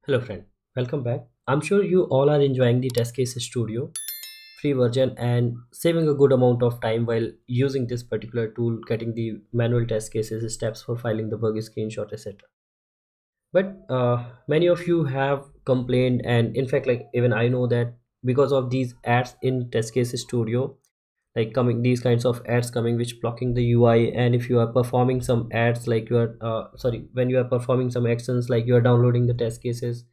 Hello friend, welcome back. I'm sure you all are enjoying the TestCase Studio free version and saving a good amount of time while using this particular tool, getting the manual test cases, steps for filing the bug screenshot, etc. But many of you have complained, and in fact, like even I know that because of these ads in TestCase Studio, like coming these kinds of ads coming which blocking the UI, and if you are performing some ads like you are when you are performing some actions like you are downloading the test cases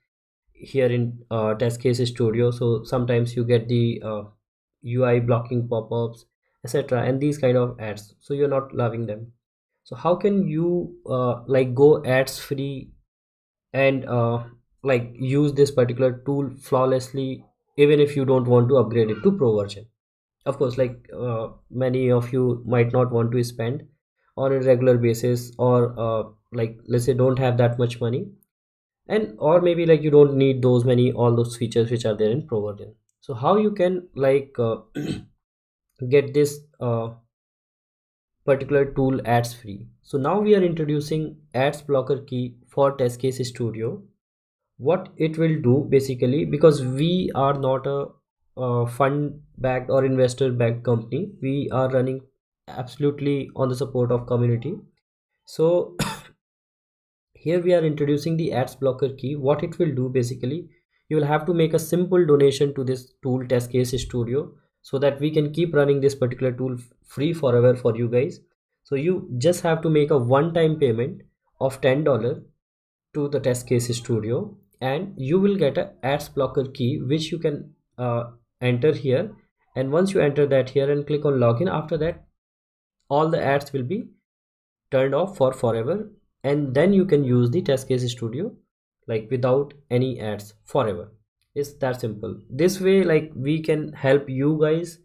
here in test case studio, so sometimes you get the UI blocking pop-ups, etc., and these kind of ads, so you're not loving them. So how can you like go ads free and like use this particular tool flawlessly even if you don't want to upgrade it to pro version? Of course, like many of you might not want to spend on a regular basis, or like let's say don't have that much money, and or maybe like you don't need those many all those features which are there in pro version. So how you can like get this particular tool ads free? So now we are introducing ads blocker key for test case studio. What it will do basically, because we are not a fund backed or investor backed company, we are running absolutely on the support of community. So here we are introducing the ads blocker key. What it will do basically, you will have to make a simple donation to this tool test case studio, so that we can keep running this particular tool free forever for you guys. So you just have to make a one-time payment of $10 to the test case studio, and you will get a ads blocker key which you can enter here. And once you enter that here and click on login, after that all the ads will be turned off for forever, and then you can use the test case studio like without any ads forever. It's that simple. This way like we can help you guys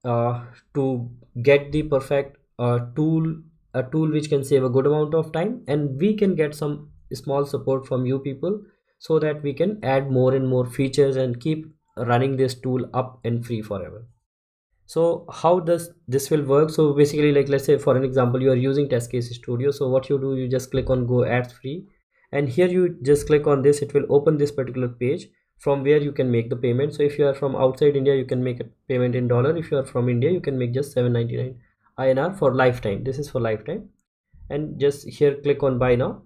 to get the perfect tool, a tool which can save a good amount of time, and we can get some small support from you people, so that we can add more and more features and keep running this tool up and free forever. So how does this will work? So basically, like let's say for an example, you are using test case studio. So what you do, you just click on go ads free, and here you just click on this. It will open this particular page from where you can make the payment. So if you are from outside India, you can make a payment in dollar. If you are from India, you can make just 799 INR for lifetime. This is for lifetime. And just here click on buy now,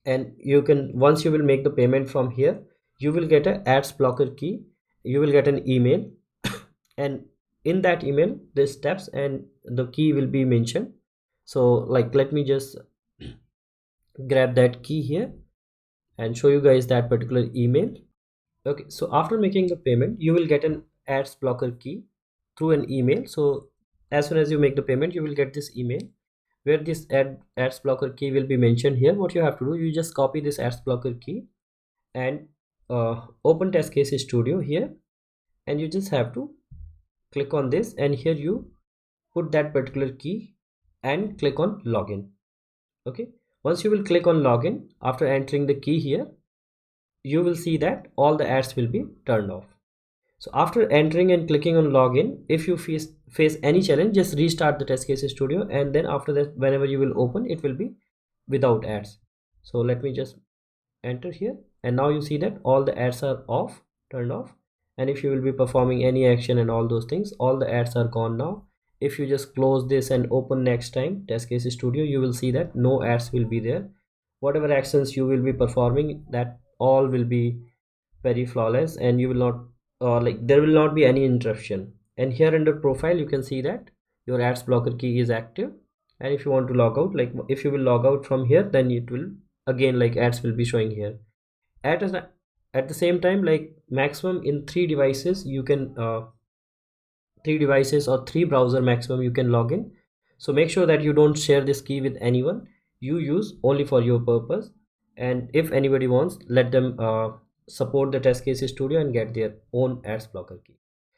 and you can, once you will make the payment from here, you will get a ads blocker key. You will get an email and in that email the steps and the key will be mentioned. So like let me just grab that key here and show you guys that particular email. Okay, so after making the payment you will get an ads blocker key through an email. So as soon as you make the payment, you will get this email where this ads blocker key will be mentioned here. What you have to do, you just copy this ads blocker key and open test case studio here, and you just have to click on this, and here you put that particular key and click on login. Okay, once you will click on login after entering the key here, you will see that all the ads will be turned off. So after entering and clicking on login, if you face any challenge, just restart the test case studio, and then after that whenever you will open, it will be without ads. So let me just enter here, and now you see that all the ads are off, turned off. And if you will be performing any action and all those things, all the ads are gone now. If you just close this and open next time test case studio, you will see that no ads will be there. Whatever actions you will be performing, that all will be very flawless, and you will not like there will not be any interruption. And here under profile you can see that your ads blocker key is active. And if you want to log out, like if you will log out from here, then it will again like ads will be showing here. at a, at the same time, like maximum in three devices you can three devices or three browser maximum you can log in. So make sure that you don't share this key with anyone, you use only for your purpose. And if anybody wants, let them support the test case studio and get their own ads blocker key.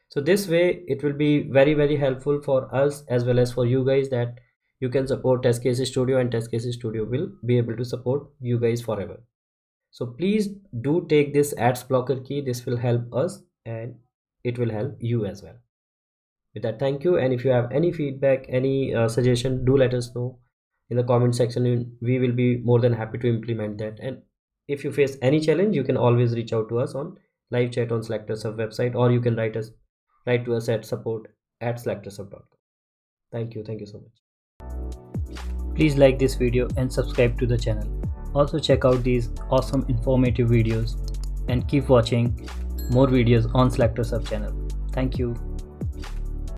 So this way it will be very very helpful for us as well as for you guys, that you can support test case studio, and test case studio will be able to support you guys forever. So please do take this ads blocker key. This will help us and it will help you as well. With that, thank you. And if you have any feedback, any suggestion, do let us know. in the comment section. We will be more than happy to implement that. And if you face any challenge, you can always reach out to us on live chat on SelectorsHub website, or you can write to us at support@selectorshub.com. Thank you so much. Please like this video and subscribe to the channel. Also check out these awesome informative videos and keep watching more videos on SelectorsHub channel. Thank you.